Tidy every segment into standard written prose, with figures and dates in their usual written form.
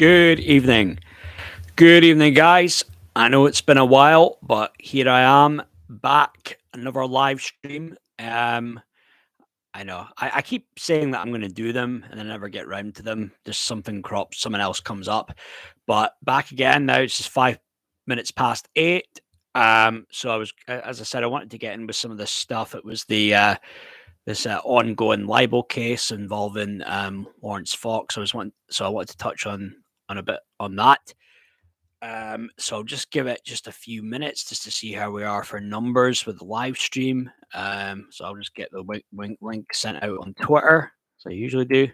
Good evening. Good evening, guys. I know it's been a while, but here I am back, another live stream. I know I keep saying that I'm going to do them and I never get round to them. Just something crops, someone else comes up. But back again now, it's just 5 minutes past 8. So as I said, I wanted to get in with some of this stuff. It was the this ongoing libel case involving Lawrence Fox. So I wanted to touch on a bit on that. So I'll just give it just a few minutes just to see how we are for numbers with the live stream. So I'll just get the link sent out on Twitter, as I usually do.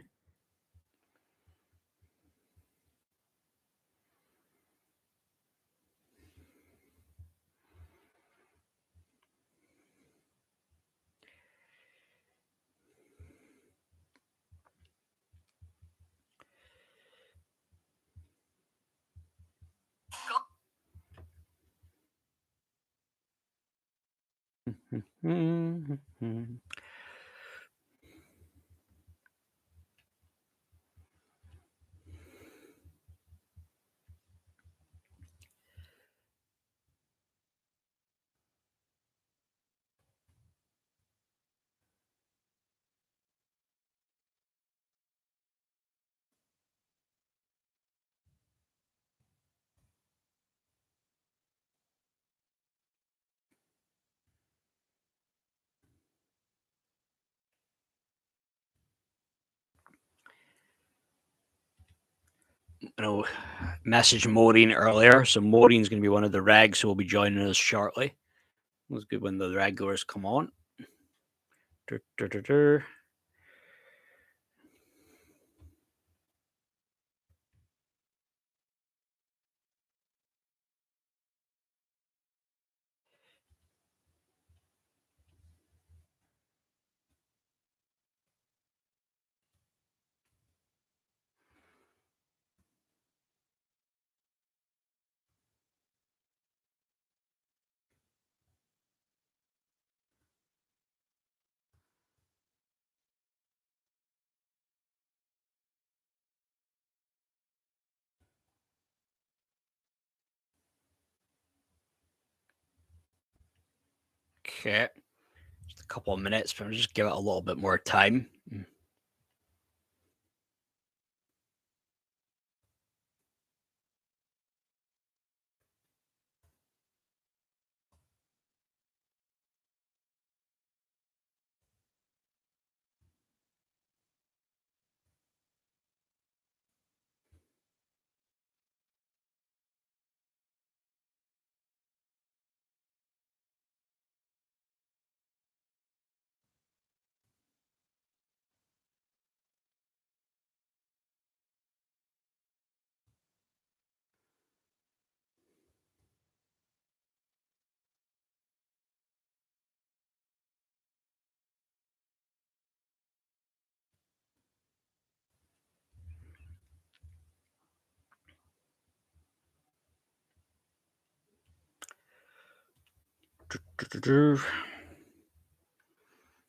Message Maureen earlier. So Maureen's going to be one of the regs who will be joining us shortly. It was good when the regulars come on. Okay. Just a couple of minutes, but I'll just give it a little bit more time.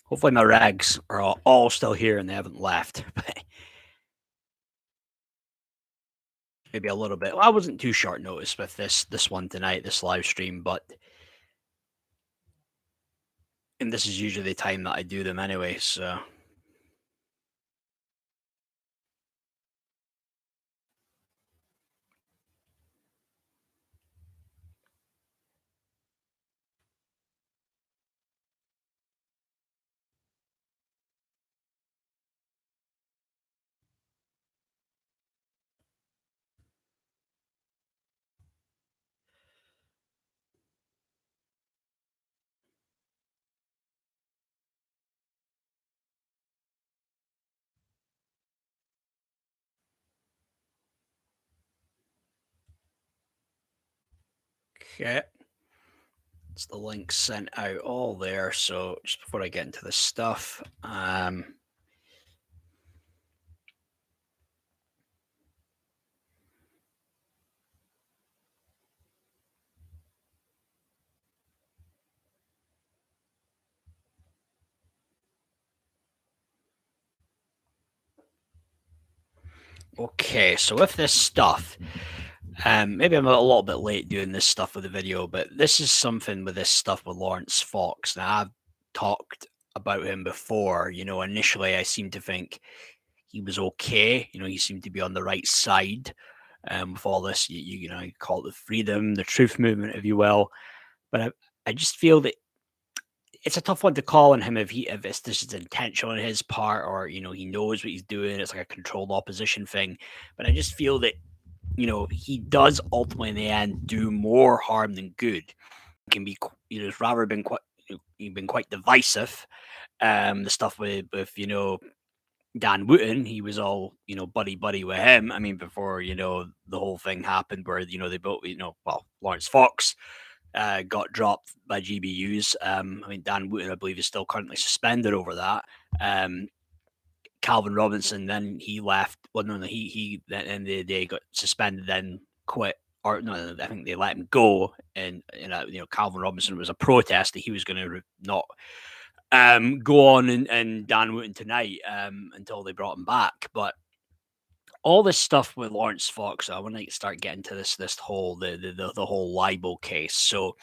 Hopefully my rags are all still here and they haven't left. Maybe a little bit. Well, I wasn't too short notice with this one tonight, this live stream, but and this is usually the time that I do them anyway, so okay. It's the link sent out all there. So just before I get into the stuff, Okay, so with this stuff, maybe I'm a little bit late doing this stuff with the video, but this is something with this stuff with Lawrence Fox. Now, I've talked about him before. Initially I seemed to think he was okay. He seemed to be on the right side with all this. You call it the freedom, the truth movement, if you will. But I just feel that it's a tough one to call on him if it's this is intentional on his part, or he knows what he's doing. It's like a controlled opposition thing. But I just feel that he does ultimately in the end do more harm than good. He can be, he's rather been quite, he's been quite divisive. The stuff with Dan Wooten, he was all buddy buddy with him. I mean, before the whole thing happened where they both Lawrence Fox got dropped by GBUs. I mean, Dan Wooten, I believe, is still currently suspended over that. Calvin Robinson, then he left. Well, no, he at the end of the day got suspended, then quit. Or no, I think they let him go. And Calvin Robinson was a protest that he was going to not go on and Dan Wooten tonight until they brought him back. But all this stuff with Lawrence Fox, I want to start getting to this whole the whole libel case. So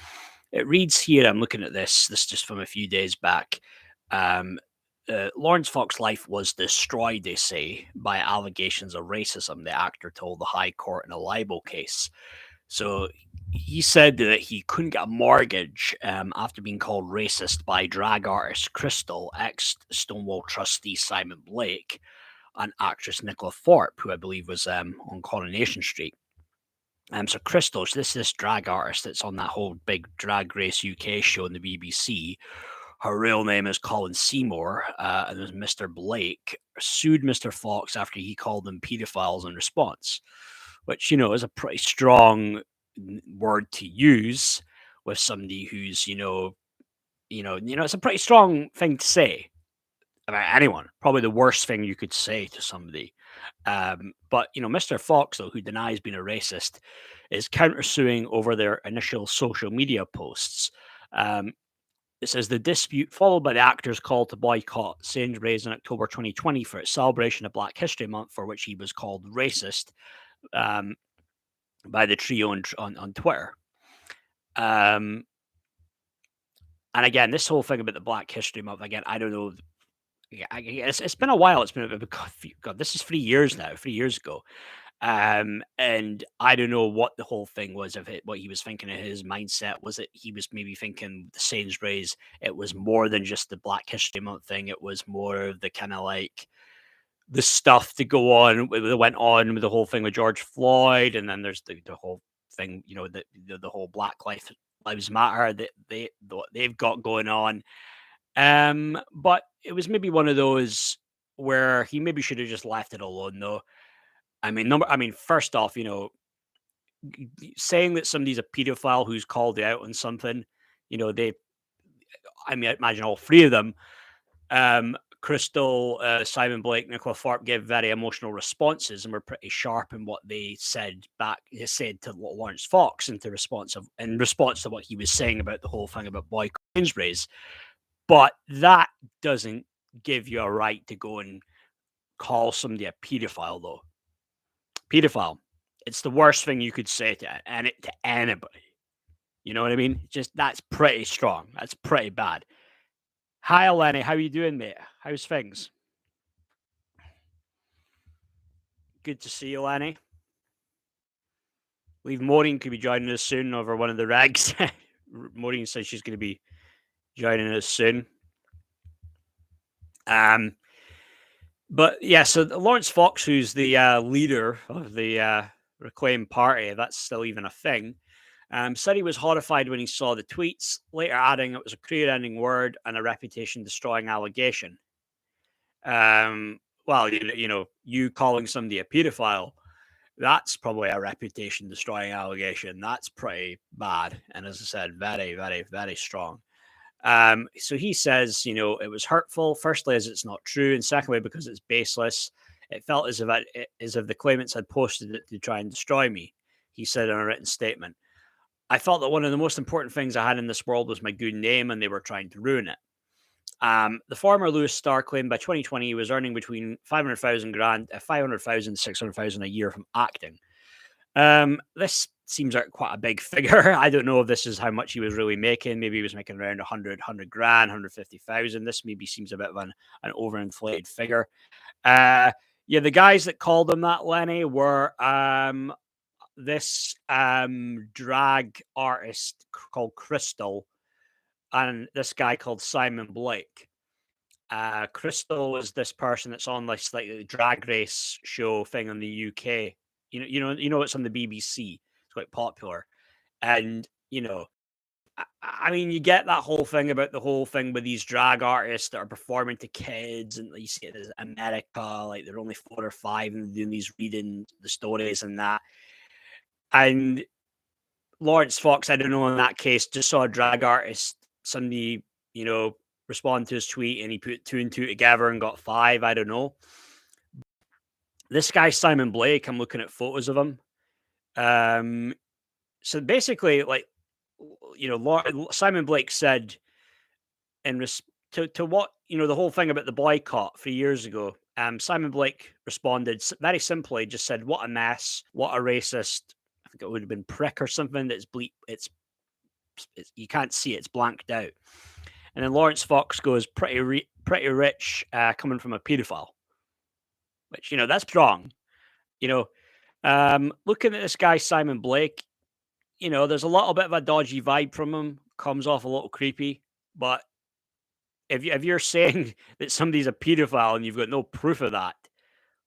it reads here. I'm looking at this. This just from a few days back. Lawrence Fox's life was destroyed, they say, by allegations of racism, the actor told the High Court in a libel case. So he said that he couldn't get a mortgage after being called racist by drag artist Crystal, ex-Stonewall trustee Simon Blake, and actress Nicola Thorpe, who I believe was on Coronation Street. So Crystal, this drag artist that's on that whole big Drag Race UK show on the BBC. Her real name is Colin Seymour, and there's Mr. Blake sued Mr. Fox after he called them pedophiles in response, which is a pretty strong word to use with somebody who's it's a pretty strong thing to say about anyone. Probably the worst thing you could say to somebody. But Mr. Fox, though, who denies being a racist, is countersuing over their initial social media posts. It says the dispute followed by the actor's call to boycott Sainsbury's in October 2020 for its celebration of Black History Month, for which he was called racist by the trio on Twitter. And again, this whole thing about the Black History Month, again, I don't know. It's been a while. It's been God, this is 3 years now. 3 years ago. And I don't know what the whole thing was of it, what he was thinking in his mindset. Was it he was maybe thinking the Sainsbury's, it was more than just the Black History Month thing, it was more of the kind of like the stuff to go on that went on with the whole thing with George Floyd, and then there's the whole thing, the whole Black Lives Matter that they've got going on. But it was maybe one of those where he maybe should have just left it alone, though. I mean, first off, saying that somebody's a pedophile who's called you out on something, I imagine all three of them, Crystal, Simon Blake, Nicola Thorpe gave very emotional responses and were pretty sharp in what they said back. They said to Lawrence Fox in response to what he was saying about the whole thing about boycott Sainsbury's. But that doesn't give you a right to go and call somebody a pedophile, though. Pedophile. It's the worst thing you could say to anybody. You know what I mean? Just that's pretty strong. That's pretty bad. Hi, Eleni. How you doing, mate? How's things? Good to see you, Eleni. I believe Maureen could be joining us soon over one of the regs. Maureen says she's going to be joining us soon. But yeah, so Lawrence Fox, who's the leader of the Reclaim Party, if that's still even a thing, said he was horrified when he saw the tweets, later adding it was a career-ending word and a reputation-destroying allegation. Well, you calling somebody a pedophile, that's probably a reputation-destroying allegation. That's pretty bad. And as I said, very, very, very strong. So he says, it was hurtful, firstly, as it's not true, and secondly, because it's baseless. It felt as if the claimants had posted it to try and destroy me, he said in a written statement. I felt that one of the most important things I had in this world was my good name, and they were trying to ruin it. The former Lewis star claimed by 2020 he was earning between 500,000 grand, 500,000, 600,000 a year from acting. This seems like quite a big figure. I don't know if this is how much he was really making. Maybe he was making around 100 grand, 150,000. This maybe seems a bit of an overinflated figure. Yeah, the guys that called him that, Lenny, were this drag artist called Crystal and this guy called Simon Blake. Crystal is this person that's on this like drag race show thing in the UK. It's on the BBC. It's quite popular, and I mean, you get that whole thing about the whole thing with these drag artists that are performing to kids, and you see it as America, like they're only 4 or 5 and doing these reading the stories and that. And Lawrence Fox, I don't know, in that case, just saw a drag artist, somebody, respond to his tweet and he put 2 and 2 together and got 5. I don't know. This guy, Simon Blake, I'm looking at photos of him. So basically, like, Simon Blake said to what, the whole thing about the boycott 3 years ago, Simon Blake responded very simply, just said, "What a mess, what a racist," I think it would have been prick or something, that's bleep, it's you can't see it, it's blanked out. And then Lawrence Fox goes, pretty rich, coming from a pedophile, which, that's strong. Looking at this guy, Simon Blake, there's a little bit of a dodgy vibe from him, comes off a little creepy, but if you're saying that somebody's a pedophile and you've got no proof of that,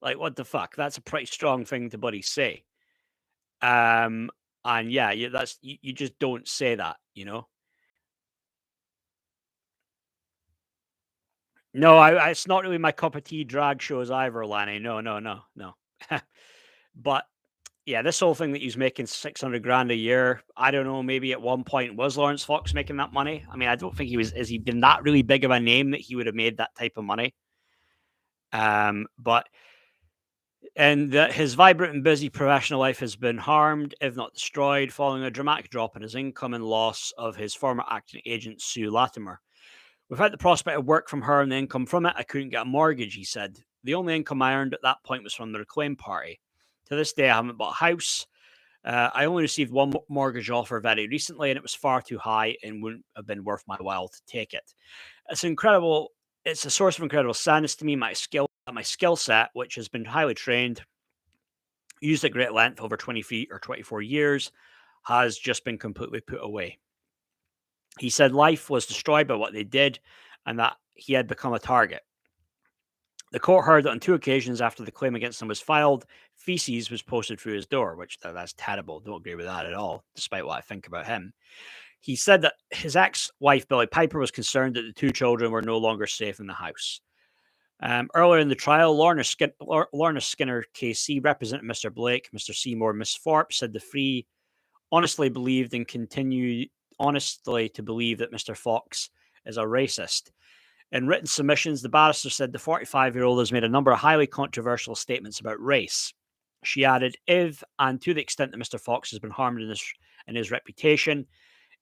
like, what the fuck? That's a pretty strong thing to buddy say. And yeah, you just don't say that. No, it's not really my cup of tea, drag shows either, Lanny. No, no, no, no. But yeah, this whole thing that he's making 600 grand a year, I don't know, maybe at one point was Lawrence Fox making that money? I mean, I don't think has he been that really big of a name that he would have made that type of money? But that his vibrant and busy professional life has been harmed, if not destroyed, following a dramatic drop in his income and loss of his former acting agent, Sue Latimer. Without the prospect of work from her and the income from it, I couldn't get a mortgage, he said. The only income I earned at that point was from the Reclaim Party. To this day, I haven't bought a house. I only received one mortgage offer very recently, and it was far too high and wouldn't have been worth my while to take it. It's incredible. It's a source of incredible sadness to me. My skill set, which has been highly trained, used at great length over 23 or 24 years, has just been completely put away. He said life was destroyed by what they did and that he had become a target. The court heard that on 2 occasions after the claim against him was filed, feces was posted through his door, which that's terrible. Don't agree with that at all, despite what I think about him. He said that his ex-wife, Billie Piper, was concerned that the 2 children were no longer safe in the house. Earlier in the trial, Lorna Skinner KC, representing Mr. Blake, Mr. Seymour, Miss Thorpe, said the 3 honestly believed and continue honestly to believe that Mr. Fox is a racist. In written submissions, the barrister said the 45-year-old has made a number of highly controversial statements about race. She added, if and to the extent that Mr. Fox has been harmed in his reputation,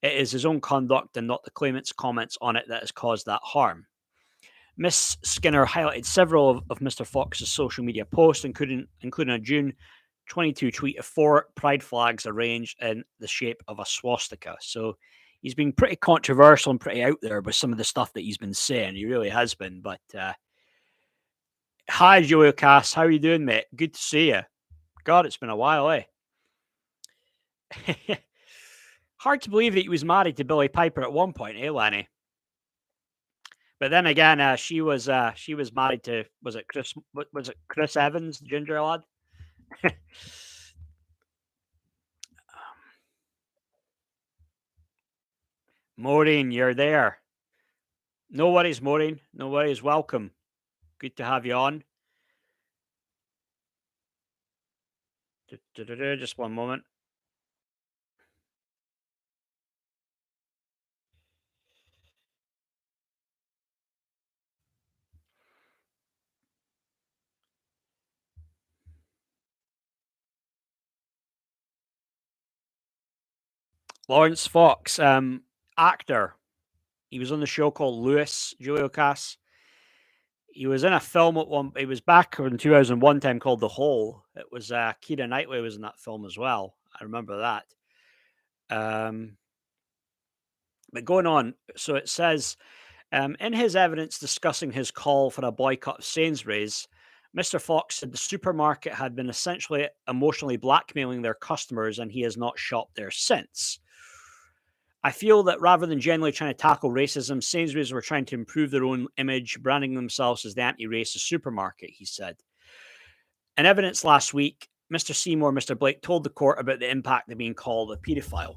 it is his own conduct and not the claimant's comments on it that has caused that harm. Miss Skinner highlighted several of Mr. Fox's social media posts, including a June 22 tweet of 4 pride flags arranged in the shape of a swastika. So he's been pretty controversial and pretty out there with some of the stuff that he's been saying. He really has been. But hi, Joel Cass. How are you doing, mate? Good to see you. God, it's been a while, eh? Hard to believe that he was married to Billie Piper at one point, eh, Lanny? But then again, she was married to, was it Chris Evans, the ginger lad? Maureen, you're there. No worries, Maureen. No worries. Welcome. Good to have you on. Just one moment. Lawrence Fox, actor. He was on the show called Lewis, Julio Cass. He was in a film at one. He was back in 2001 time called The Hole. It was Keira Knightley was in that film as well. I remember that. Um, but going on, so it says in his evidence discussing his call for a boycott of Sainsbury's, Mr. Fox said the supermarket had been essentially emotionally blackmailing their customers and he has not shopped there since. I feel that rather than generally trying to tackle racism, Sainsbury's were trying to improve their own image, branding themselves as the anti racist supermarket, he said. In evidence last week, Mr. Seymour and Mr. Blake told the court about the impact of being called a paedophile.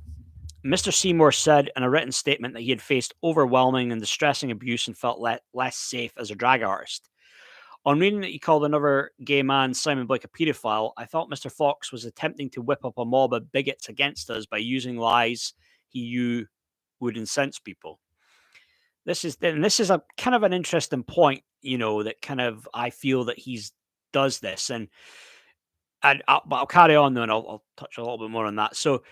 Mr. Seymour said in a written statement that he had faced overwhelming and distressing abuse and felt less safe as a drag artist. On reading that he called another gay man, Simon Blake, a paedophile, I felt Mr. Fox was attempting to whip up a mob of bigots against us by using lies he knew would incense people. This is a kind of an interesting point, that kind of I feel that he's does this, but I'll carry on though, and I'll touch a little bit more on that. So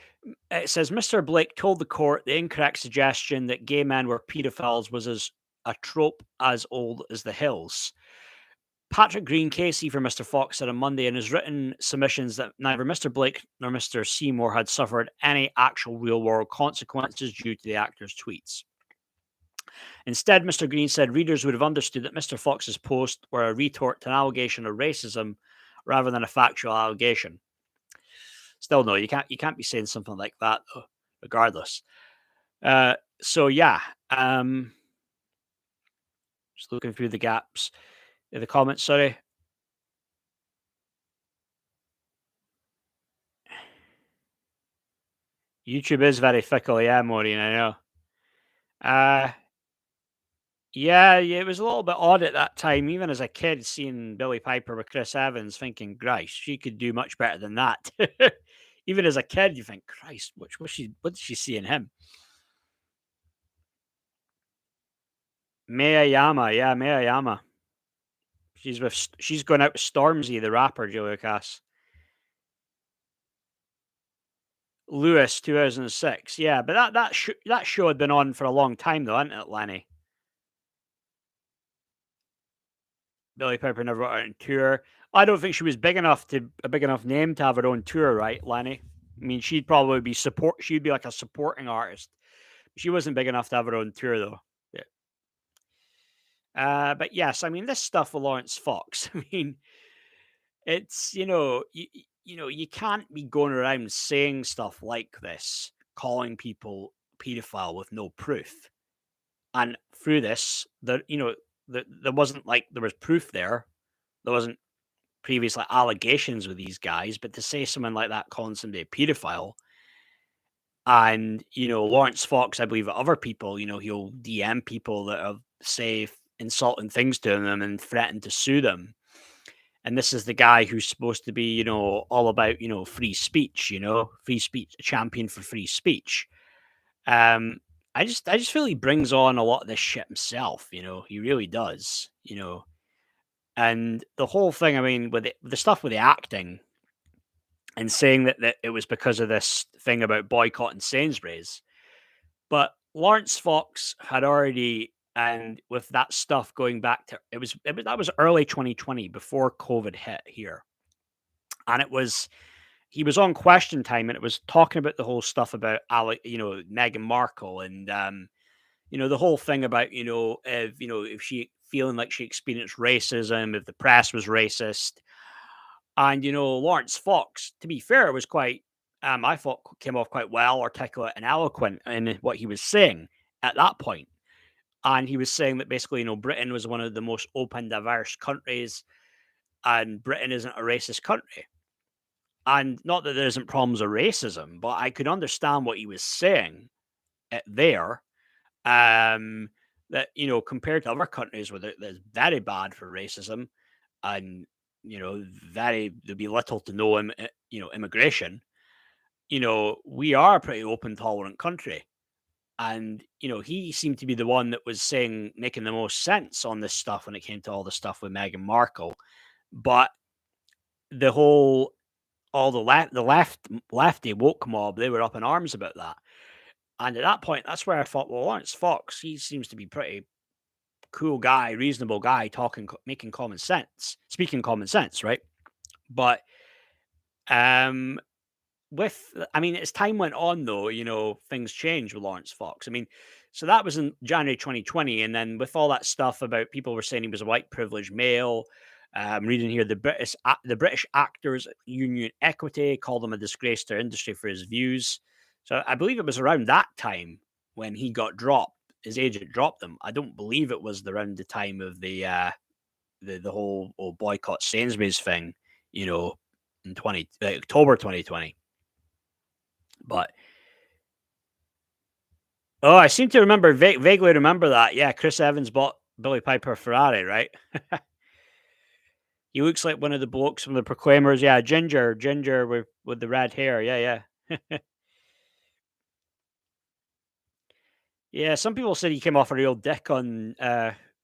it says Mr. Blake told the court the incorrect suggestion that gay men were paedophiles was as a trope as old as the hills. Patrick Green Casey for Mr. Fox said on Monday in his written submissions that neither Mr. Blake nor Mr. Seymour had suffered any actual real world consequences due to the actor's tweets. Instead, Mr. Green said readers would have understood that Mr. Fox's posts were a retort to an allegation of racism rather than a factual allegation. Still, no, you can't be saying something like that though, regardless. So yeah, just looking through the gaps in the comments. Sorry. YouTube is very fickle, yeah, Maureen, I know. Yeah, it was a little bit odd at that time, even as a kid, seeing Billy Piper with Chris Evans, thinking, "Christ, she could do much better than that." Even as a kid, you think, "Christ, what did she see in him?" Miyayama, yeah, Miyayama. She's going out with Stormzy, the rapper, Joe Cass. Lewis, 2006. Yeah, but that show had been on for a long time, though, hadn't it, Lenny? Billy Piper never went out on tour. I don't think she was a big enough name to have her own tour, right, Lenny? I mean, she'd probably be she'd be like a supporting artist. She wasn't big enough to have her own tour, though. Yeah. But yes, I mean, this stuff with Lawrence Fox. I mean, it's you can't be going around saying stuff like this, calling people pedophile with no proof. And through this, there wasn't like there was proof there. There wasn't previous like allegations with these guys, but to say someone like that calling somebody a pedophile, and Lawrence Fox, I believe other people, he'll DM people that have say insulting things to them and threaten to sue them. And this is the guy who's supposed to be, all about, free speech, free speech, a champion for free speech. I just feel he brings on a lot of this shit himself, he really does, and the whole thing, I mean, with the stuff with the acting and saying that it was because of this thing about boycotting Sainsbury's. But Lawrence Fox had already, and with that stuff going back to that was early 2020 before COVID hit here, and he was on Question Time and it was talking about the whole stuff about Meghan Markle and the whole thing about if she feeling like she experienced racism, if the press was racist. And, Lawrence Fox, to be fair, was quite, I thought came off quite well, articulate and eloquent in what he was saying at that point. And he was saying that basically, Britain was one of the most open, diverse countries, and Britain isn't a racist country. And not that there isn't problems of racism, but I could understand what he was saying there. That, compared to other countries where there's very bad for racism, and there'd be little to no immigration. We are a pretty open, tolerant country, and he seemed to be the one that was making the most sense on this stuff when it came to all the stuff with Meghan Markle. But the whole all the lefty woke mob, they were up in arms about that. And at that point, that's where I thought, well, Lawrence Fox, he seems to be pretty cool guy, reasonable guy, talking, making common sense, speaking common sense, right? But um, I mean, as time went on, though, things changed with Lawrence Fox. I mean, so that was in January 2020, and then with all that stuff about people were saying he was a white privileged male. I'm reading here the British Actors Union Equity called him a disgrace to our industry for his views. So I believe it was around that time when he got dropped. His agent dropped him. I don't believe it was around the time of the whole boycott Sainsbury's thing, in October 2020. But oh, I seem to remember vaguely remember that. Yeah, Chris Evans bought Billy Piper a Ferrari, right? He looks like one of the blokes from the Proclaimers. Yeah, Ginger with the red hair. Yeah, yeah. Yeah, some people said he came off a real dick on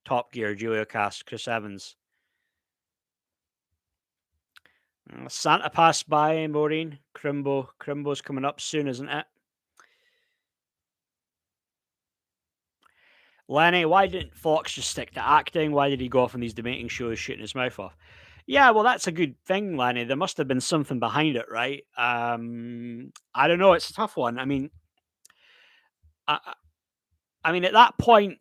Top Gear, Julia Cast, Chris Evans. Santa passed by, Maureen. Crimbo's coming up soon, isn't it? Lenny, why didn't Fox just stick to acting? Why did he go off on these debating shows shooting his mouth off? Yeah, well, that's a good thing, Lenny. There must have been something behind it, right? I don't know. It's a tough one. I mean, I mean, at that point,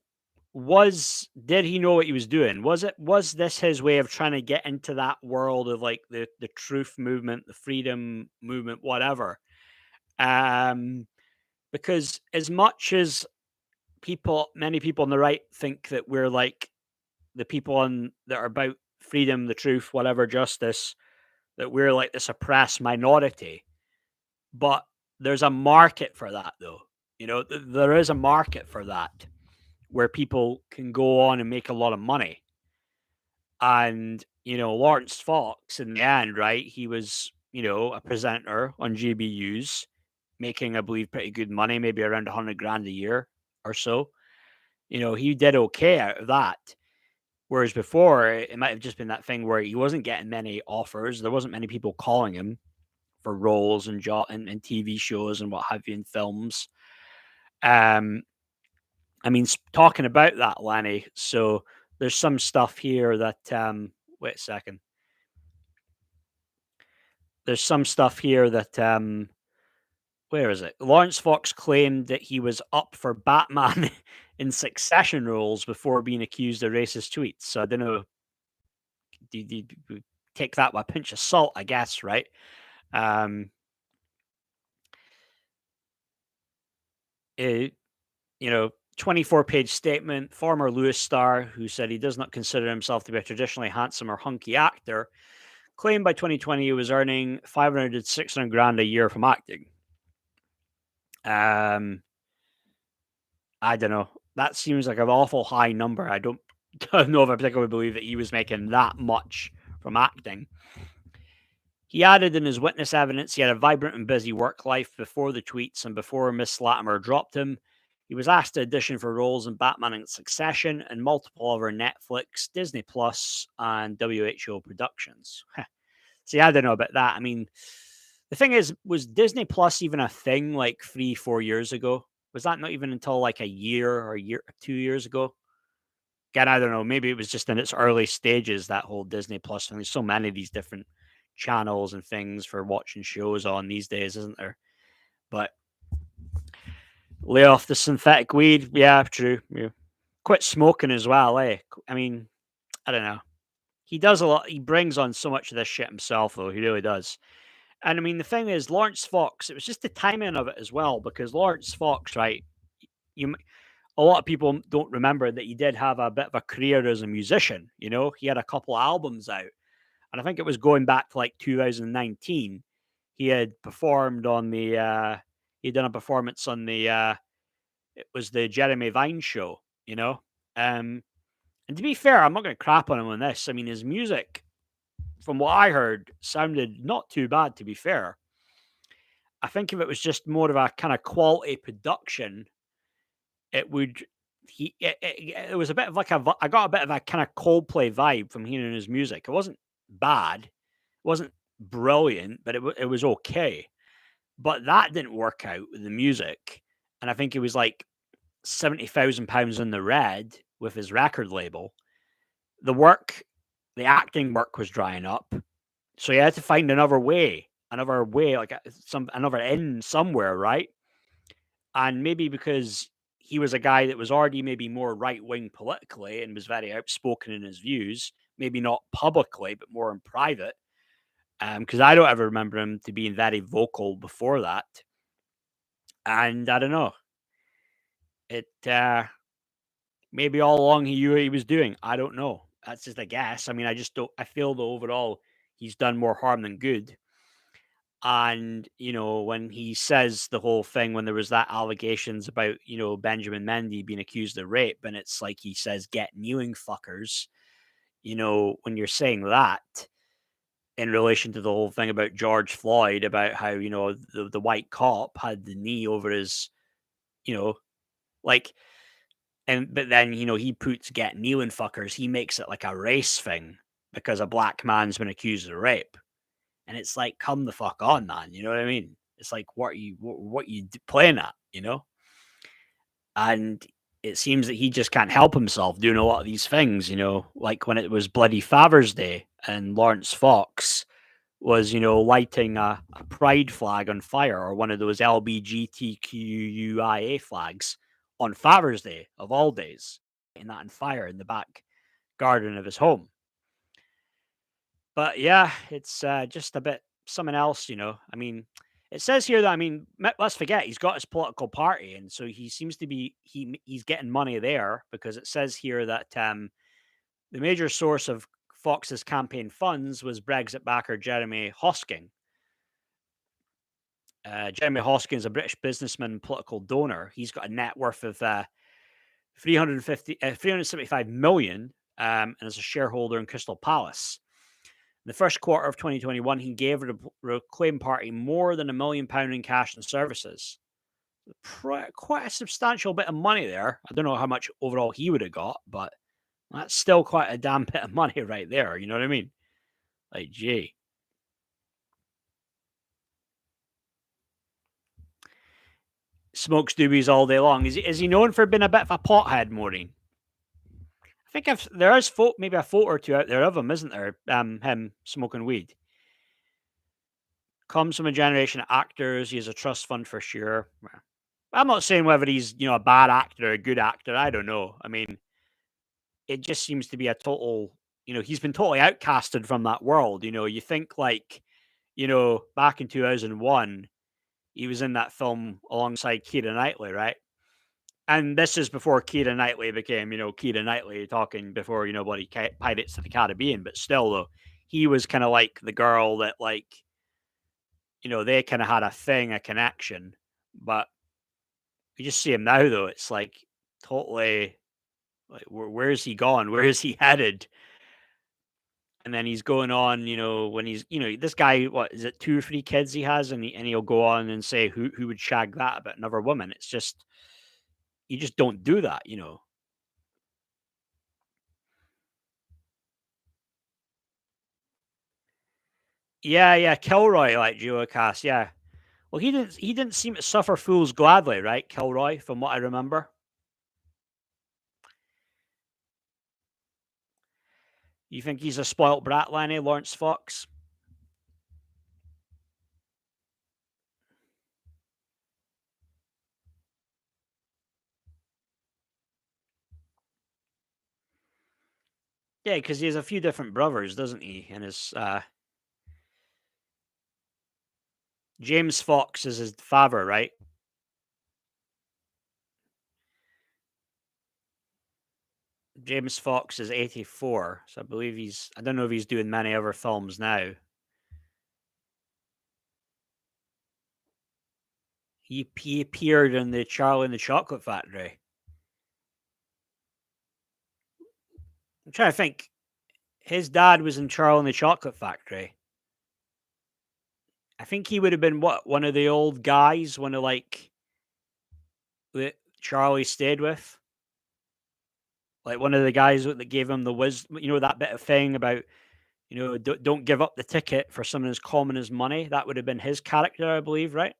did he know what he was doing? Was this his way of trying to get into that world of like the truth movement, the freedom movement, whatever? Um, because as much as many people on the right think that we're like the people that are about freedom, the truth, whatever, justice, that we're like this oppressed minority. But there's a market for that, though. There is a market for that where people can go on and make a lot of money. And, Lawrence Fox, in the end, right, he was, a presenter on GBUs, making, I believe, pretty good money, maybe around 100 grand a year or so. He did okay out of that. Whereas before, it might have just been that thing where he wasn't getting many offers. There wasn't many people calling him for roles and and TV shows and what have you in films. Um, I mean, talking about that, Lanny. So there's some stuff here that wait a second. There's some stuff here that where is it? Lawrence Fox claimed that he was up for Batman in Succession roles before being accused of racist tweets. So I don't know. Do take that with a pinch of salt, I guess, right? Um, it, 24-page statement. Former Lewis star, who said he does not consider himself to be a traditionally handsome or hunky actor, claimed by 2020 he was earning 500 to 600 grand a year from acting. I don't know. That seems like an awful high number. I don't know if I particularly believe that he was making that much from acting. He added in his witness evidence he had a vibrant and busy work life before the tweets and before Miss Latimer dropped him. He was asked to audition for roles in Batman and Succession and multiple other Netflix, Disney Plus, and WHO productions. See, I don't know about that. I mean, the thing is, was Disney Plus even a thing like 3-4 years ago? Was that not even until like a year or 2 years ago? Again, I don't know. Maybe it was just in its early stages, that whole Disney Plus thing. There's so many of these different channels and things for watching shows on these days, isn't there? But lay off the synthetic weed. Yeah, true. Yeah. Quit smoking as well, eh? I mean, I don't know. He does a lot. He brings on so much of this shit himself, though. He really does. And I mean, the thing is, Lawrence Fox, it was just the timing of it as well, because Lawrence Fox, right? You, a lot of people don't remember that he did have a bit of a career as a musician. He had a couple albums out, and I think it was going back to like 2019. He had performed on he'd done a performance on it was the Jeremy Vine show. And to be fair, I'm not going to crap on him on this. I mean, his music, from what I heard, sounded not too bad. To be fair, I think if it was just more of a kind of quality production, it would. It was a bit of like I got a bit of a kind of Coldplay vibe from hearing his music. It wasn't bad, it wasn't brilliant, but it was okay. But that didn't work out with the music, and I think he was like £70,000 in the red with his record label. The work, the acting work was drying up, so he had to find another way, like some another in somewhere, right? And maybe because he was a guy that was already maybe more right wing politically and was very outspoken in his views, maybe not publicly, but more in private. Because I don't ever remember him to being very vocal before that. And I don't know, it maybe all along he knew what he was doing. I don't know. That's just a guess. I mean, I just don't. I feel that overall he's done more harm than good. And, when he says the whole thing, when there was that allegations about, Benjamin Mendy being accused of rape, and it's like he says, get kneeling fuckers, when you're saying that in relation to the whole thing about George Floyd, about how, the white cop had the knee over his, you know, like, but then, he puts get kneeling fuckers, he makes it like a race thing because a black man's been accused of rape. And it's like, come the fuck on, man. You know what I mean? It's like, what you playing at, And it seems that he just can't help himself doing a lot of these things, like when it was bloody Father's Day and Lawrence Fox was, lighting a pride flag on fire, or one of those LBGTQIA flags on Father's Day of all days, and that on fire in the back garden of his home. But yeah, it's just a bit something else, I mean, it says here that let's forget he's got his political party, and so he seems to be he's getting money there because it says here that the major source of Fox's campaign funds was Brexit backer Jeremy Hosking. Jeremy Hosking is a British businessman and political donor. He's got a net worth of 375 million, and is a shareholder in Crystal Palace. In the first quarter of 2021, he gave the Reclaim Party more than £1 million in cash and services. Quite a substantial bit of money there. I don't know how much overall he would have got, but that's still quite a damn bit of money right there. You know what I mean? Like, gee. Smokes doobies all day long. Is he known for being a bit of a pothead, Maureen? I think if there is maybe a photo or two out there of him, isn't there? Him smoking weed. Comes from a generation of actors. He has a trust fund for sure. I'm not saying whether he's, a bad actor or a good actor. I don't know. I mean, it just seems to be a total, he's been totally outcasted from that world. You think like, back in 2001, he was in that film alongside Keira Knightley, right? And this is before Keira Knightley became, Keira Knightley, talking before, bloody Pirates of the Caribbean. But still, though, he was kind of like the girl that, like, they kind of had a thing, a connection. But you just see him now, though. It's like totally, like, where is he gone? Where is he headed? And then he's going on, when he's, this guy, what is it, 2 or 3 kids he has, and he'll go on and say who would shag that about another woman. It's just, you just don't do that. Yeah, yeah, Kilroy, like Geocast, yeah. Well, he didn't seem to suffer fools gladly, right, Kilroy, from what I remember. You think he's a spoilt brat, Lenny, Lawrence Fox? Yeah, because he has a few different brothers, doesn't he? And his James Fox is his father, right? James Fox is 84, so I believe I don't know if he's doing many other films now. He appeared in the Charlie and the Chocolate Factory. I'm trying to think. His dad was in Charlie and the Chocolate Factory. I think he would have been one of the old guys, one of like that Charlie stayed with. Like one of the guys that gave him the wisdom, that bit of thing about, don't give up the ticket for something as common as money. That would have been his character, I believe, right?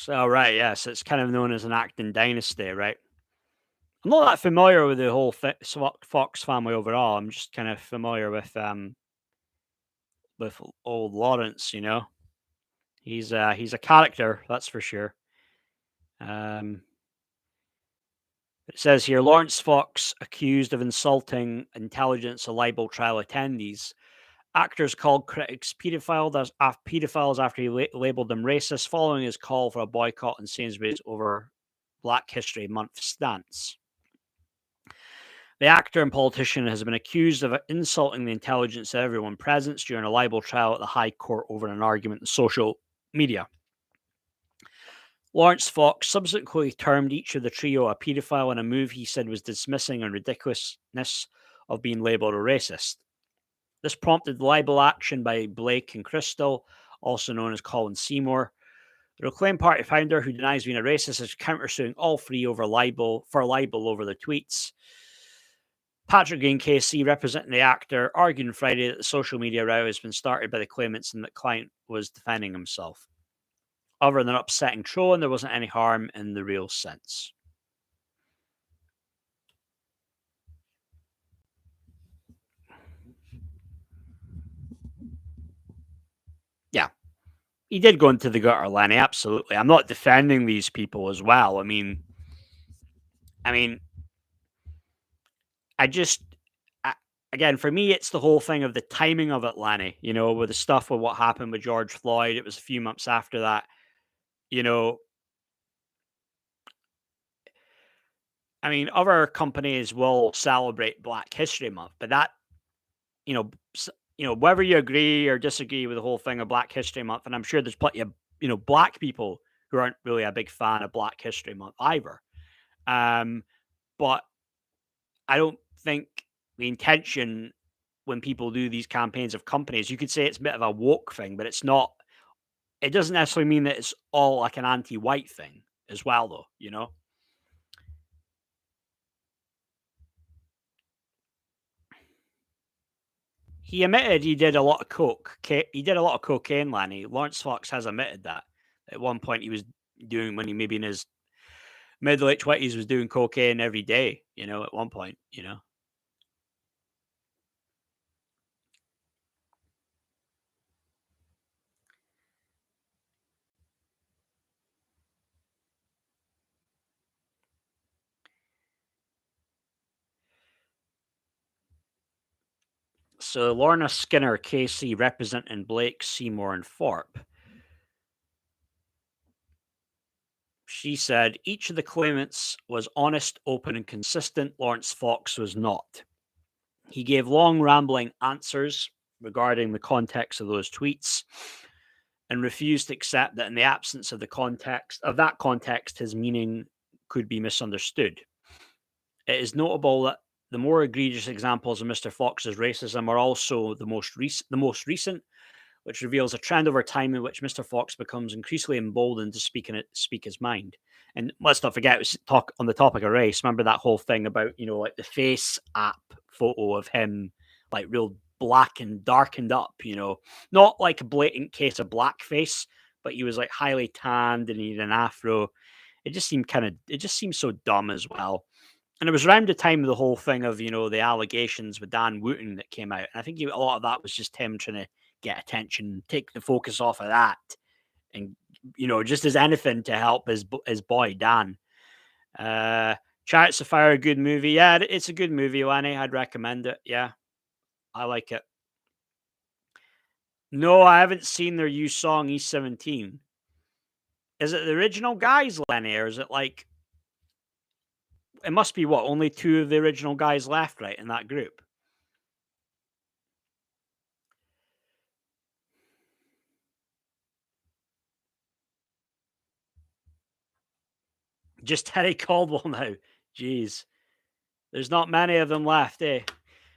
So, right, yes, it's kind of known as an acting dynasty, right? I'm not that familiar with the whole Fox family overall. I'm just kind of familiar with old Lawrence. He's a character, that's for sure. Um, it says here Lawrence Fox accused of insulting intelligence and libel trial attendees. Actors called critics pedophiles after he labeled them racist, following his call for a boycott in Sainsbury's over Black History Month stance. The actor and politician has been accused of insulting the intelligence of everyone present during a libel trial at the High Court over an argument in social media. Lawrence Fox subsequently termed each of the trio a paedophile in a move he said was dismissing and ridiculousness of being labelled a racist. This prompted libel action by Blake and Crystal, also known as Colin Seymour. The Reclaim Party founder, who denies being a racist, is countersuing all three over libel over the tweets. Patrick Green KC, representing the actor, argued on Friday that the social media row has been started by the claimants and that client was defending himself. Other than upsetting trolling, there wasn't any harm in the real sense. Yeah, he did go into the gutter, Lenny. Absolutely. I'm not defending these people as well. I mean, I just, again, for me, it's the whole thing of the timing of it, Lenny. With the stuff with what happened with George Floyd, it was a few months after that. You know, other companies will celebrate Black History Month, but that, you know, whether you agree or disagree with the whole thing of Black History Month, and I'm sure there's plenty of black people who aren't really a big fan of Black History Month either. But I don't think the intention when people do these campaigns of companies, you could say it's a bit of a woke thing, but it's not. It doesn't necessarily mean that it's all like an anti-white thing as well, though. He admitted he did a lot of coke. He did a lot of cocaine, Lanny. Lawrence Fox has admitted that. At one point, he was doing, when he maybe in his mid to late 20s, was doing cocaine every day, at one point. So Lorna Skinner, KC, representing Blake, Seymour, and Thorpe. She said each of the claimants was honest, open, and consistent. Lawrence Fox was not. He gave long, rambling answers regarding the context of those tweets and refused to accept that in the absence of that context, his meaning could be misunderstood. It is notable that the more egregious examples of Mr. Fox's racism are also the most recent, which reveals a trend over time in which Mr. Fox becomes increasingly emboldened to speak his mind. And let's not forget, talk on the topic of race. Remember that whole thing about like the face app photo of him, like real black and darkened up. Not like a blatant case of blackface, but he was like highly tanned and he had an afro. It just seemed so dumb as well. And it was around the time of the whole thing of the allegations with Dan Wooten that came out, and I think a lot of that was just him trying to get attention, take the focus off of that, and just as anything to help his boy Dan. Chariots of Fire, a good movie. Yeah, it's a good movie, Lenny. I'd recommend it. Yeah, I like it. No, I haven't seen their new song E17. Is it the original guys, Lenny, or is it like it must be what only two of the original guys left, right, in that group? Just Terry Caldwell now. Jeez. There's not many of them left, eh?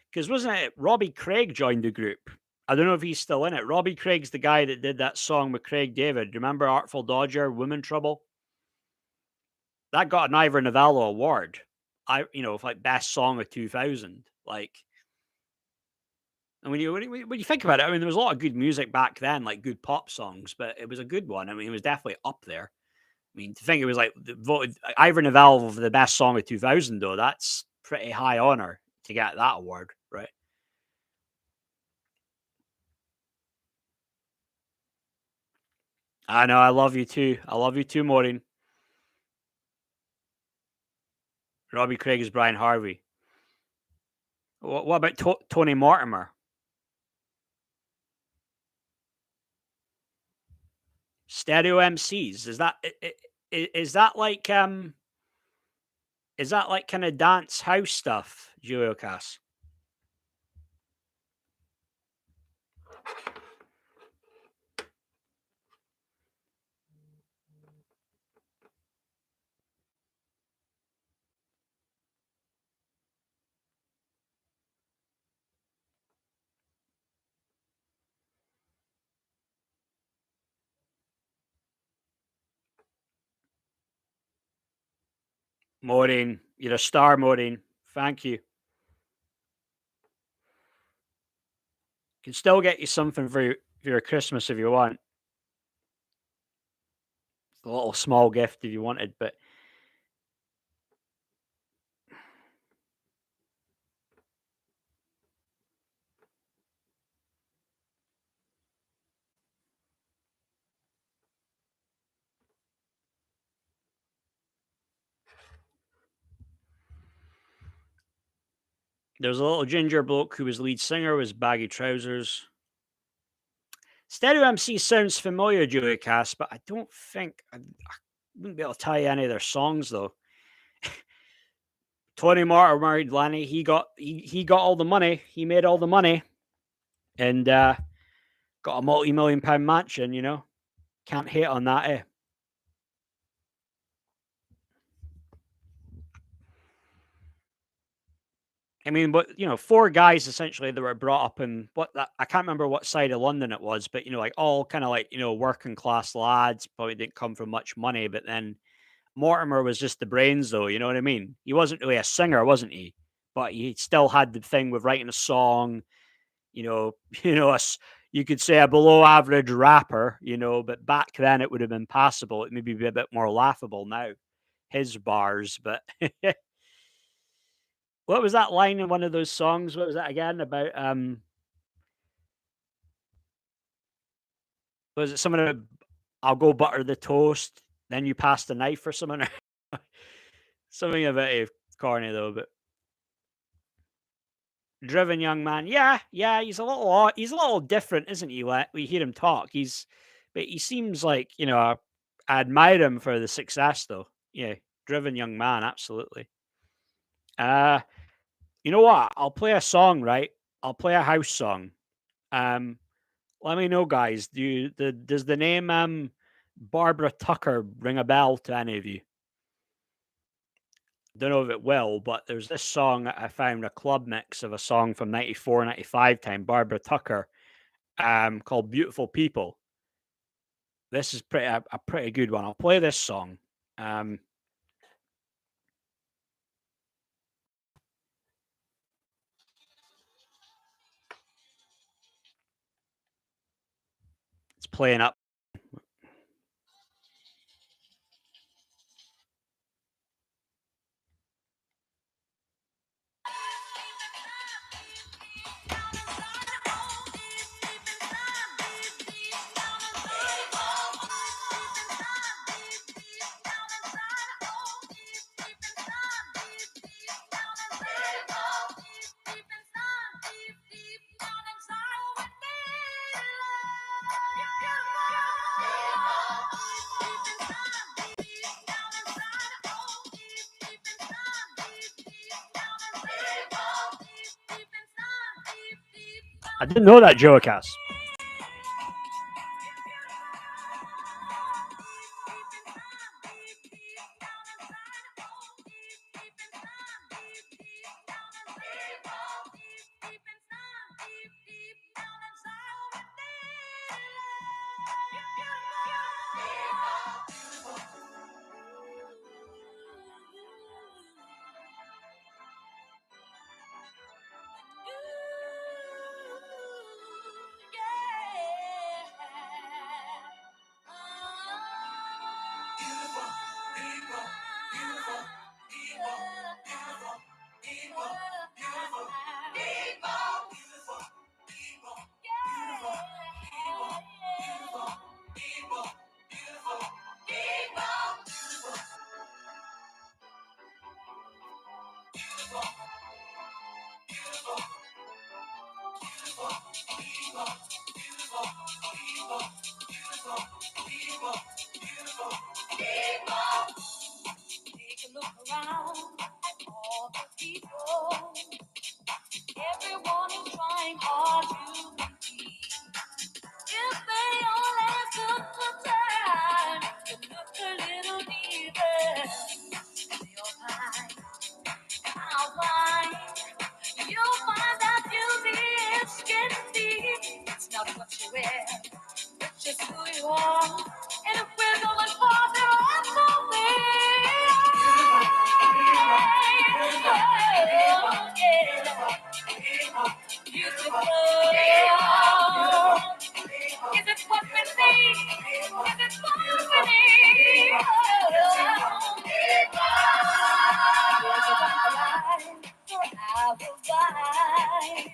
Because wasn't it Robbie Craig joined the group? I don't know if he's still in it. Robbie Craig's the guy that did that song with Craig David. Remember Artful Dodger, Women Trouble? That got an Ivor Novello award. Like best song of 2000. Like, and when you think about it, there was a lot of good music back then, like good pop songs, but it was a good one. It was definitely up there. mean, to think it was like voted Ivor Novello for the best song of 2000, though, that's pretty high honor to get that award, right? I know. I love you too. I love you too, Maureen. Robbie Craig is Brian Harvey. What about Tony Mortimer? Stereo MCs. Is that like kind of dance house stuff, Julio Cass? Maureen, you're a star, Maureen. Thank you. Can still get you something for your Christmas if you want. A little small gift if you wanted, but there's a little ginger bloke who was lead singer with baggy trousers. Stereo MC sounds familiar, Julia Cass, but I don't think I wouldn't be able to tell you any of their songs though. Tony Martin married Lanny. He got all the money. He made all the money, and got a multi-million-pound mansion. Can't hate on that, eh? I mean, but four guys essentially that were brought up in I can't remember what side of London it was, but like all kind of like working class lads, probably didn't come from much money, but then Mortimer was just the brains, though. You know what I mean? He wasn't really a singer, wasn't he? But he still had the thing with writing a song. You know, you could say a below average rapper. But back then it would have been passable. It maybe be a bit more laughable now. His bars, but what was that line in one of those songs? What was that again about? Was it something about I'll go butter the toast, then you pass the knife or something? Something a bit corny though, but driven young man. Yeah, yeah, he's a little different, isn't he? We hear him talk. But he seems like I admire him for the success though. Yeah, driven young man, absolutely. Uh, you know what? I'll play a song, right? I'll play a house song. Um, Let me know, guys. Does the name Barbara Tucker ring a bell to any of you? Don't know if it will, but there's this song that I found, a club mix of a song from 94, 95 time, Barbara Tucker, called Beautiful People. This is a pretty good one. I'll play this song. It's playing up. I didn't know that, Joe Cass. Take a look around at all the people. Everyone is trying hard to compete. If they only took the time to look a little deeper, you'll find, I'll find, you'll find that beauty is skin deep. It's not what you wear, it's just who you are. And if we're going farther, I'm beautiful. Is it what we need? Is it what we need? For our life,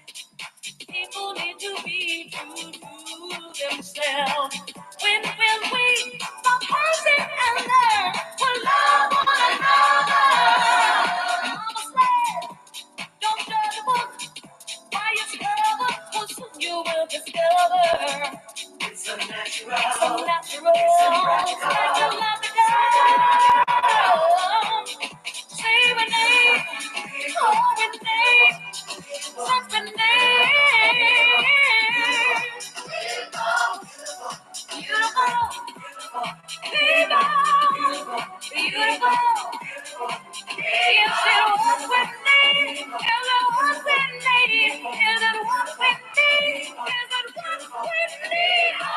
people need to be true to themselves. When will we stop hurting and learn to love one another? Mama said, don't judge a book by its cover, 'cause soon you will discover it's a natural. It's a natural. It's a natural. Like you love the girl. Say my name. Oh, Renee. Such Renee. Beautiful. Beautiful. Beautiful. Yes, it was with me. Yes, it was with me. Yes, it was with me. Yes, it was with me. Oh,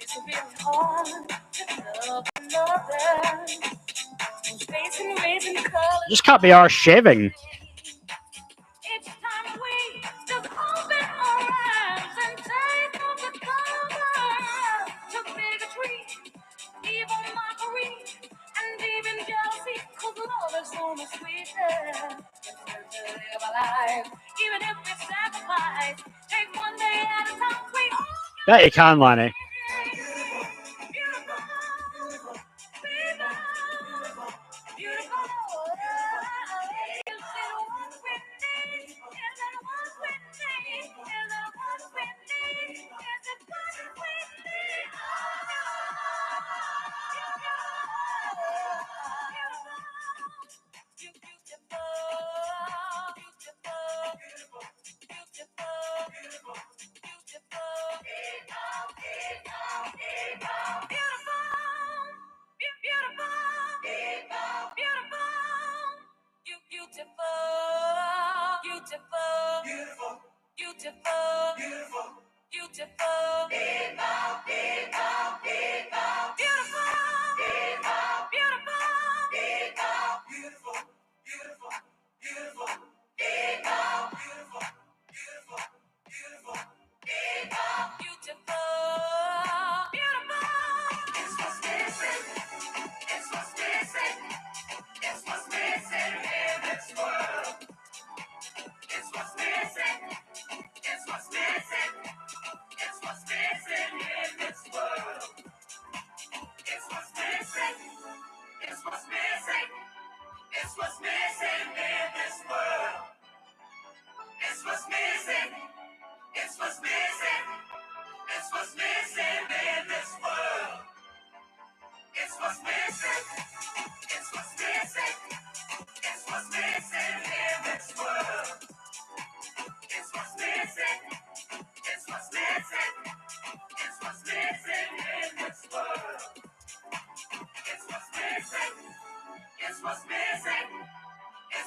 it's really hard to love another. Space and raising colors. Just can't be our shaving. Each time we just open our eyes and take off the cover to bigotry, evil mockery, and even jealousy. 'Cause love is so much sweeter. It's to live a life, even if we sacrifice. Take one day at a time. We all Bet you can, Lanny.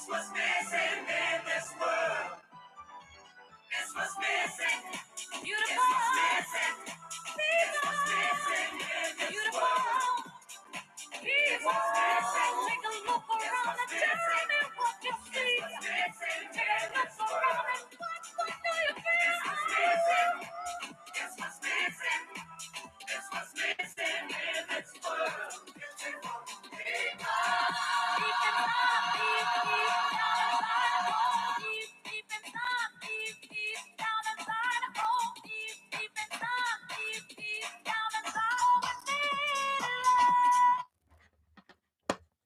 what's missing in this world. It's what's missing. Beautiful. It's what's missing. It's what's missing in this world. It's what's missing. Take a look around and tell me what you see. Take a look around and what do you feel? It's what's missing. It's what's missing. It's what's missing in this world. Beautiful people. Deep inside, deep down inside, oh, deep inside, deep down inside,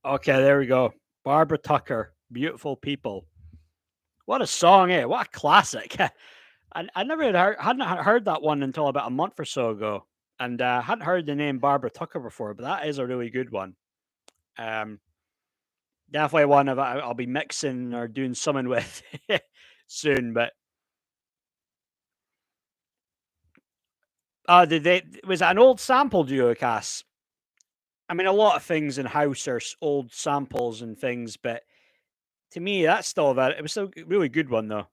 oh, Okay, there we go. Barbara Tucker, Beautiful People. What a song, eh? What a classic. I never hadn't heard that one until about a month or so ago. And hadn't heard the name Barbara Tucker before, but that is a really good one. Definitely one of I'll be mixing or doing something with soon. But was it an old sample duocast? I mean, a lot of things in house are old samples and things, but to me, that's still that. It was still a really good one, though.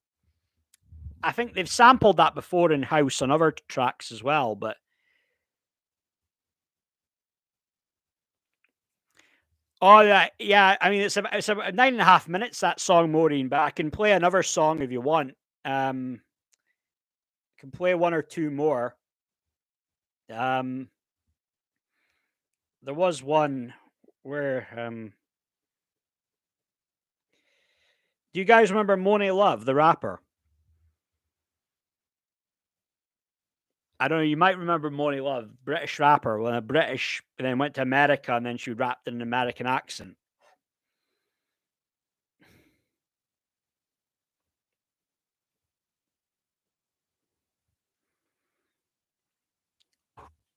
I think they've sampled that before in house on other tracks as well, but oh yeah. I mean, it's about 9.5 minutes that song, Maureen. But I can play another song if you want. Can play one or two more. There was one where do you guys remember Monet Love, the rapper? I don't know. You might remember Monet Love, British rapper, when a British, and then went to America, and then she rapped in an American accent.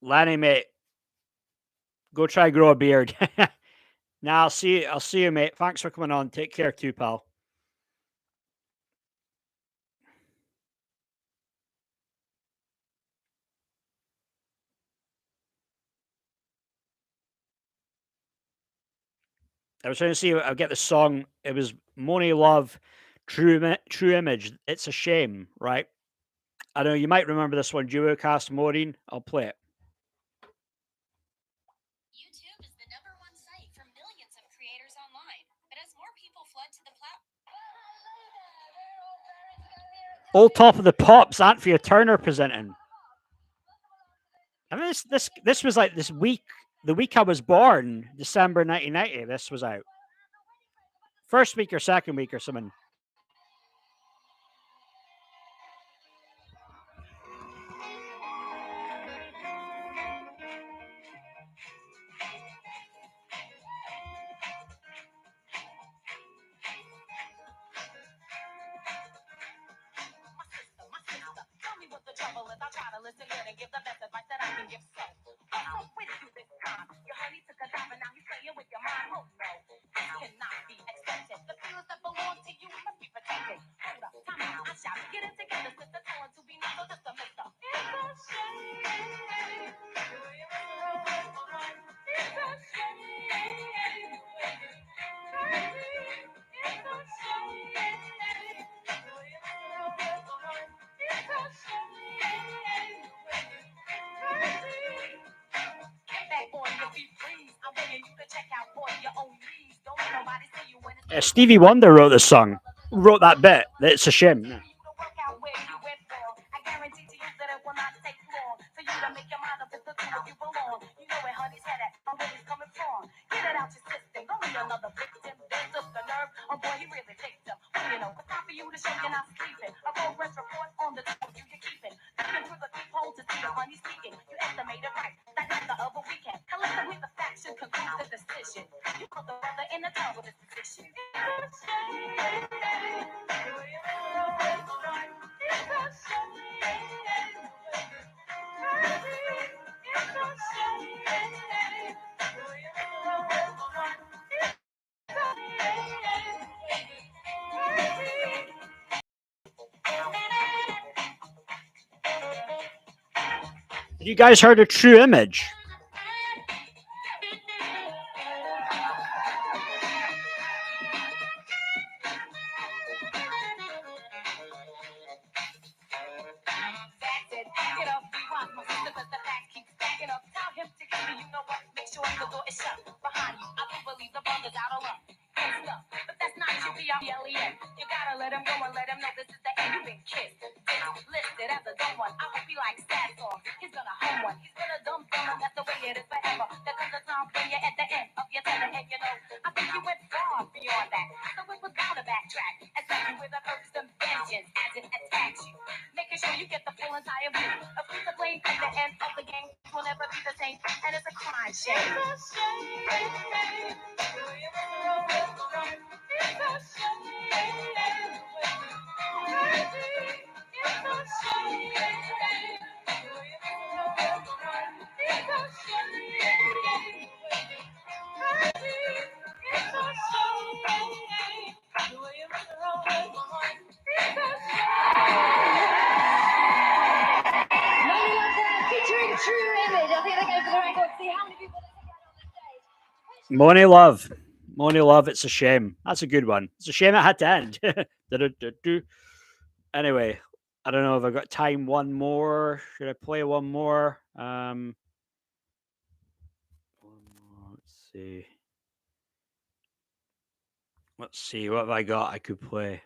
Lanny, mate, go try grow a beard. Now I'll see you, mate. Thanks for coming on. Take care too, pal. I was trying to see. I'll get the song. It was Monet Love, True Image. It's a shame, right? I know you might remember this one. Duocast Maureen. I'll play it. YouTube is the #1 site for millions of creators online. But as more people flood to the platform, Old Top of the Pops, Anthea Turner presenting. I mean, this was like this week, the week I was born, December 1990. This was out. First week or second week or something. tell me what the trouble is. I'll try to listen in and give the best advice that I can give. So with you this time, your honey took a dive and now he's playing with your mind. Oh no, this cannot be accepted. The feelings that belong to you must be protected. Hold up, time out, I shout. Get it together, sister, tell him to be nice, so just a mister. It's a shame. It's a shame. Stevie Wonder wrote this song. Wrote that bit. It's a shame. I guarantee to you that it will not take long for you to make your mind up as to who you belong. You know where honey's head at, where he's coming from. Get it out your system, don't need another victim. Build up the nerve, oh boy, he really takes them. What do you know? It's time for you to show you're not sleeping. A progress report on the top you're keeping. Looking through the peephole to see the honey speaking. You estimate it right, that is the other weekend. Collectively, the faction concludes the decision. You put the brother in the tub with this decision. You guys heard of True Image? the door is shut behind you. I do believe the brother's out of luck. But that's not you, B-R-E-L-E-N. You gotta let him go and let him know this is the end. You've been kissed, listed as a dumb one. I hope he likes sad songs. He's gonna hum one. He's gonna dumb someone. That's the way it is forever. There comes a time when you're at the end of your tether, and you know, I think you went far beyond that. So it was bound to backtrack and send you with a curse of vengeance as it attacks you. Making sure you get the full entire view of who's to blame at the end of the game will never be the same, and it's a crime shame. It's a shame. Money Love. Money Love, it's a shame. That's a good one. It's a shame it had to end. Anyway, I don't know if I've got time. One more. Should I play one more? Let's see. Let's see. What have I got I could play?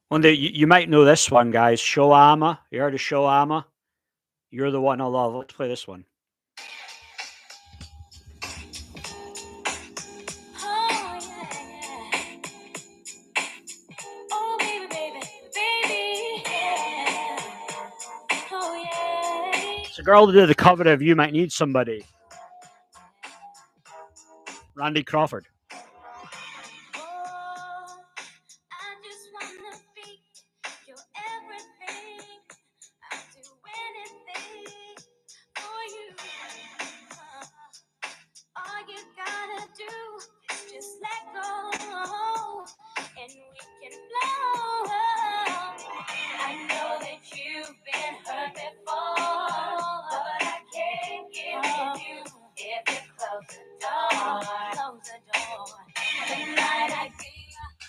One day you might know this one, guys. Show Ama. You heard of Show Ama? You're the one I love. Let's play this one. It's a girl who did the cover of You Might Need Somebody. Randy Crawford.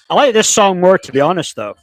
I like this song more, to be honest, though.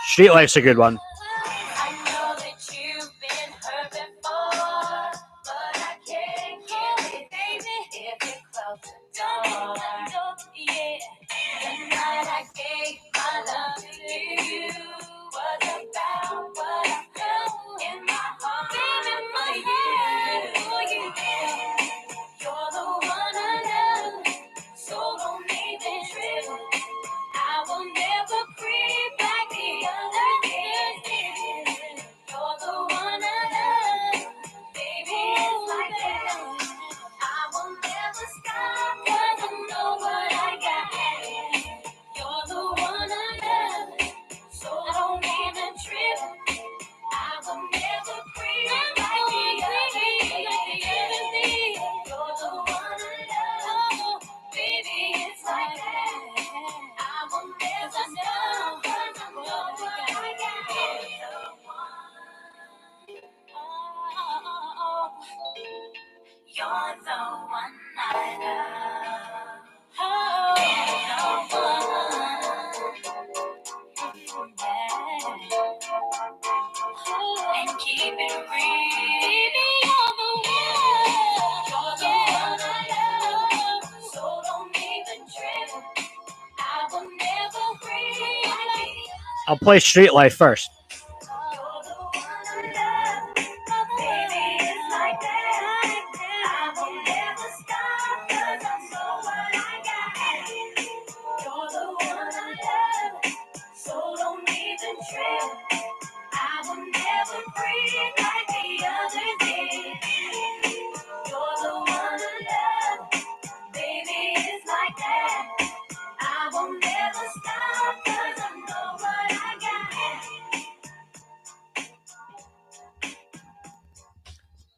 Street Life's a good one. I'll play Street Life first.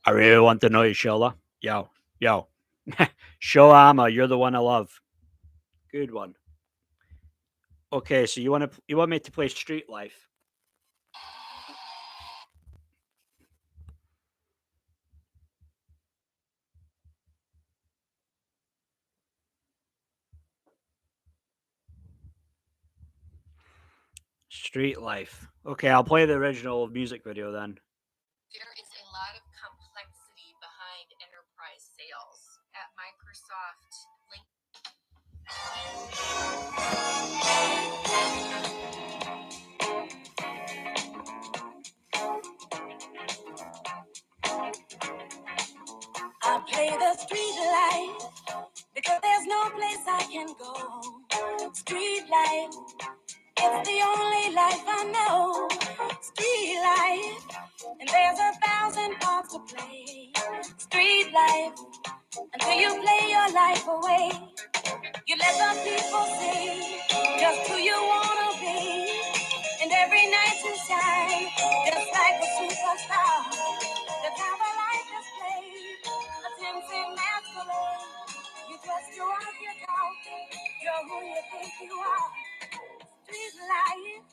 I really want to know you, Shola. Yo, yo. Shoama, you're the one I love. Good one. Okay, so you want me to play Street Life? Street Life. Okay, I'll play the original music video then. There is a lot of complexity behind enterprise sales. At Microsoft, I play the street life because there's no place I can go. Street life, it's the only life I know. Street life, and there's 1,000 parts to play. Street life, until you play your life away. You let the people see just who you wanna be. And every night you shine, just like a superstar. That's how the life is played. A tempting masquerade. You dress, you walk, you talk. You're who you think you are. Street life,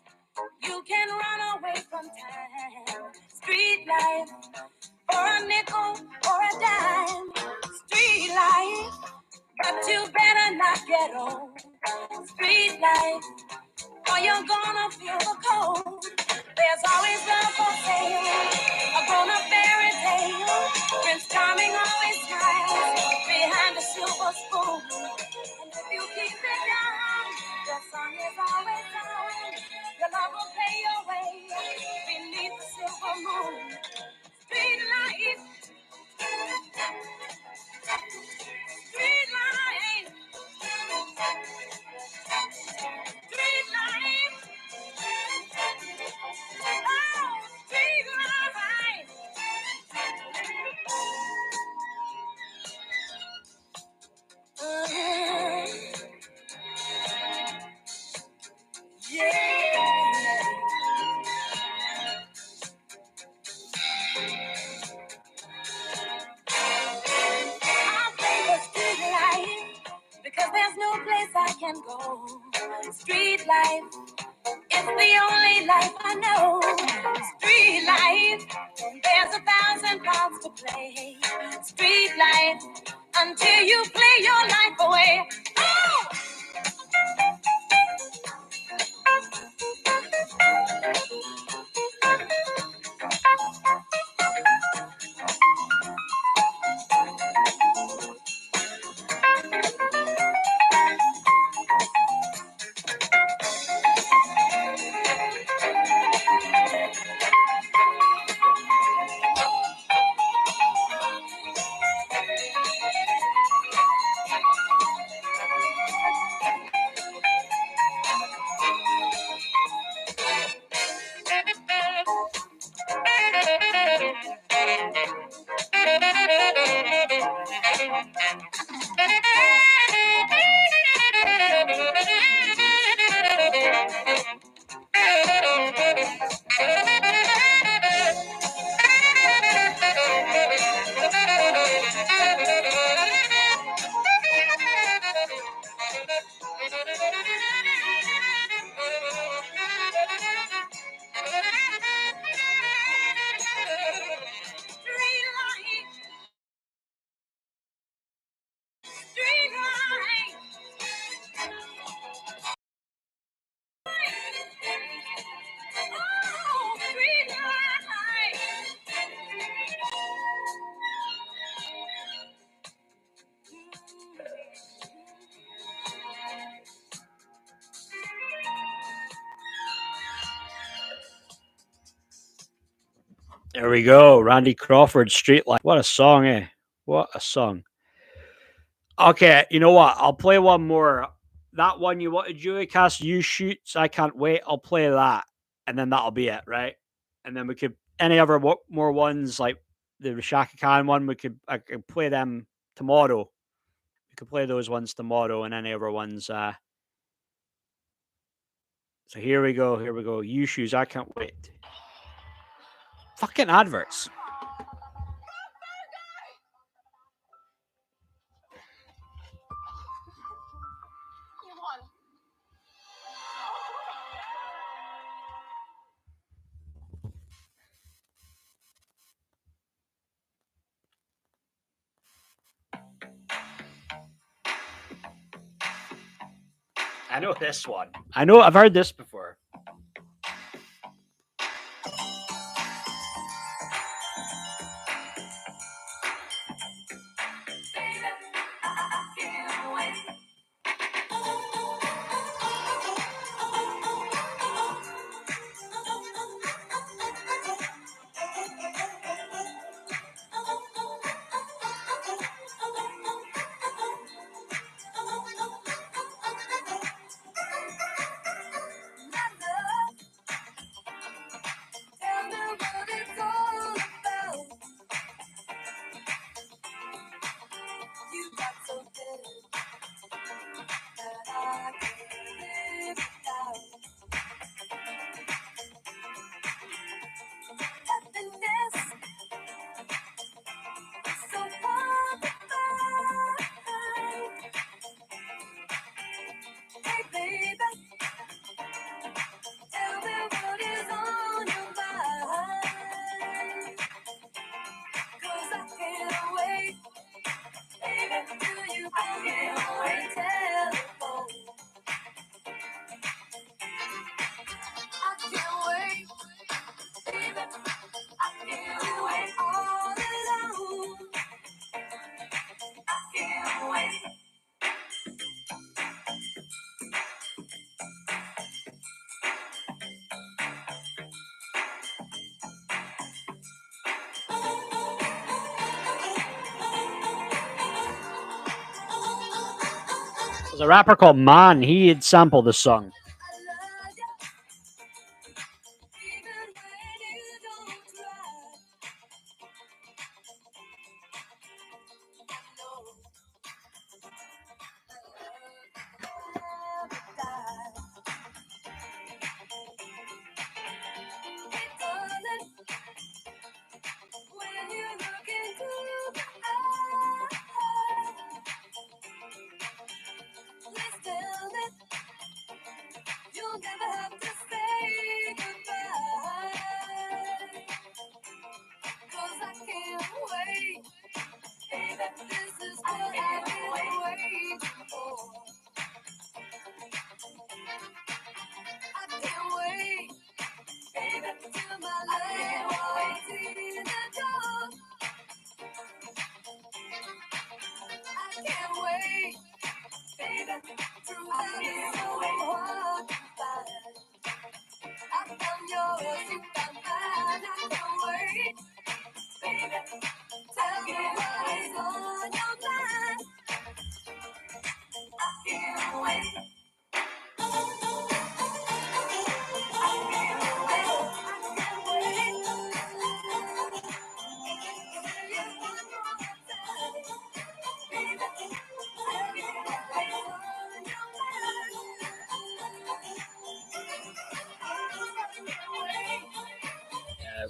you can run away from time. Street life, for a nickel or a dime. Street life, but you better not get old. Street life, or you're gonna feel the cold. There's always love for sale, a grown-up fairy tale. Prince Charming always smiles behind a silver spoon. And if you keep it down, the sun is always down. Your love will pay your way beneath the silver moon. Street life, street life, street life. Oh, street life. Yeah. I play the street life because there's no place I can go. Street life, it's the only life I know. Street life, there's 1,000 parts to play. Street life, until you play your life away. Oh! There we go. Randy Crawford, Street Life. What a song, eh? What a song. Okay, you know what? I'll play one more. That one you wanted, Julie Cast, You Shoots, I Can't Wait. I'll play that. And then that'll be it, right? And then we could, any other more ones like the Shaka Khan one, I could play them tomorrow. We could play those ones tomorrow and any other ones. So here we go. Here we go. You Shoes, I Can't Wait. Fucking adverts. I know this one. I know I've heard this before. There's a rapper called Man. He had sampled the song.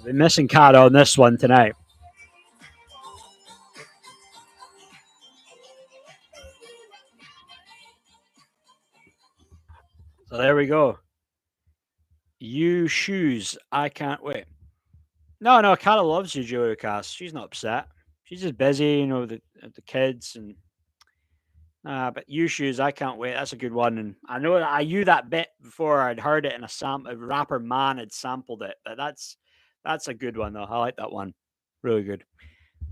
We're missing Cara on this one tonight. So there we go. You shoes. I can't wait. No, Cara loves you, Joey Cass. She's not upset. She's just busy, the kids and. But you shoes. I can't wait. That's a good one, and I know that I knew that bit before I'd heard it in a rapper Man had sampled it. But that's a good one though. I like that one. Really good.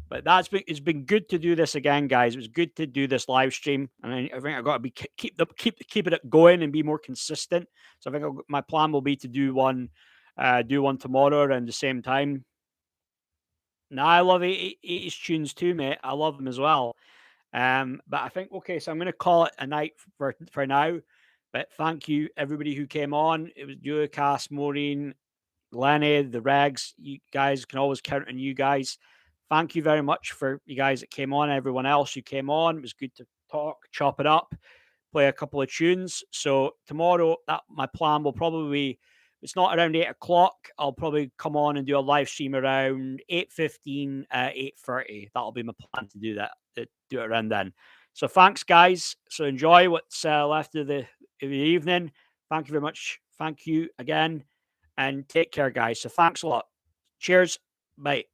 But it's been good to do this again, guys. It was good to do this live stream, and I think I got to be keep it going and be more consistent. So I think my plan will be to do one tomorrow around the same time. Now I love 80s tunes too, mate. I love them as well. But I think okay, so I'm going to call it a night for now. But thank you everybody who came on. It was Julia, Cass, Maureen, Lenny, the Regs. You guys can always count on you guys. Thank you very much for you guys that came on. Everyone else who came on, it was good to talk, chop it up, play a couple of tunes. So tomorrow, that my plan will probably be. It's not around 8 o'clock. I'll probably come on and do a live stream around 8:15, 8:30. That'll be my plan to do that. To do it around then. So thanks, guys. So enjoy what's left of the evening. Thank you very much. Thank you again, and take care, guys. So thanks a lot. Cheers. Bye.